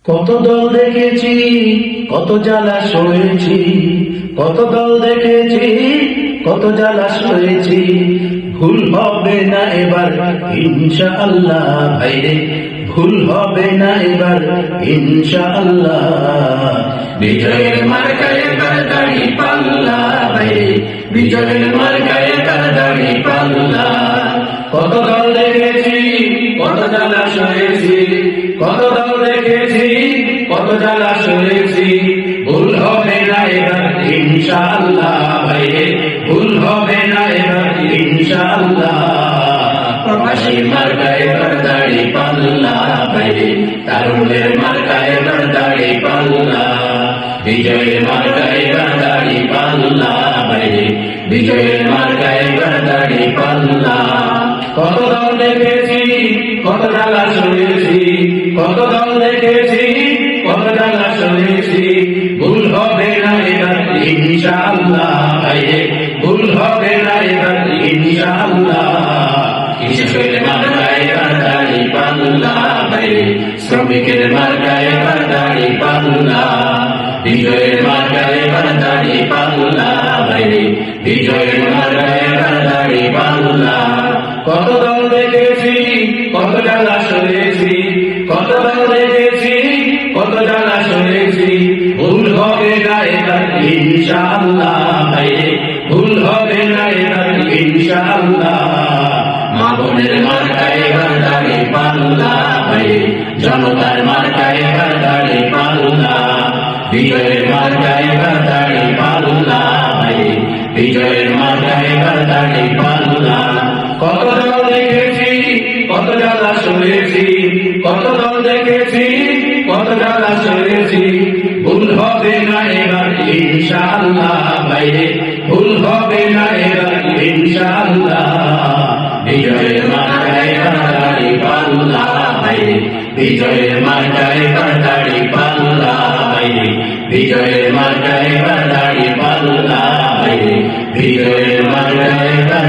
কত দল দেখেছি, কত জ্বালা সয়েছি, কত দল দেখেছি, কত জ্বালা সয়েছি। ভুল হবে না এবার ইনশাআল্লাহ ভাইরে, ভুল হবে না এবার ইনশাআল্লাহ। বিজয়ের মার্কায় এবার দাড়ি পাল্লা ভাইরে, বিজয়ের মার্কায় এবার দাড়ি পাল্লা। কত দল দেখেছি, কত জ্বালা সয়েছি, কত দল দেখেছি, কত জ্বালা সয়েছি। ভুল হবে না এবার ইনশাআল্লাহ ভাইরে, ভুল হবে না এবার ইনশাআল্লাহ। প্রবাসীর মার্কায় এবার দাড়ি পাল্লা ভাইরে, তারুণের মার্কায় এবার দাড়ি পাল্লা। বিজয়ের মার্কায় এবার দাড়ি পাল্লা ভাইরে, বিজয়ের মার্কায় এবার দাড়ি পাল্লা। কত দল দেখেছি, কত জ্বালা সয়েছি, কত দল দেখেছি, কত জ্বালা সয়েছি। ভুল হবে না এবার ইনশাআল্লাহ ভাইরে, ভুল হবে না এবার ইনশাআল্লাহ। কৃষকের মার্কায় এবার দাড়ি পাল্লা ভাইরে, শ্রমিকের মার্কায় এবার দাড়ি পাল্লা। বিজয়ের মার্কায় এবার দাড়ি পাল্লা ভাইরে, বিজয়ের মার্কায় এবার দাড়ি পাল্লা। কত দল দেখেছি, কত জ্বালা সয়েছি, কত দল দেখেছি, কত জ্বালা সয়েছি। ভুল হবে না এবার ইনশাআল্লাহ ভাইরে, ভুল হবে না এবার ইনশাআল্লাহ। মা বোনের মার্কায় এবার দাড়ি পাল্লা ভাইরে, জনতার মার্কায় এবার দাড়ি পাল্লা। বিজয়ের মার্কায় এবার দাড়ি পাল্লা ভাইরে, বিজয়ের মার্কায় এবার দাড়ি পাল্লা। কত দল দেখেছি, কত জ্বালা সয়েছি, কত দল দেখেছি, কত জ্বালা সয়েছি। ভুল হবে না এবার ইনশাআল্লাহ ভাইরে, ভুল হবে না এবার ইনশাআল্লাহ। বিজয়ের মার্কায় এবার দাড়ি পাল্লা ভাইরে, বিজয়ের মার্কায় এবার দাড়ি পাল্লা ভাইরে, বিজয়ের মার্কায় এবার দাড়ি পাল্লা ভাইরে, বিজয়ের মার্কায় এবার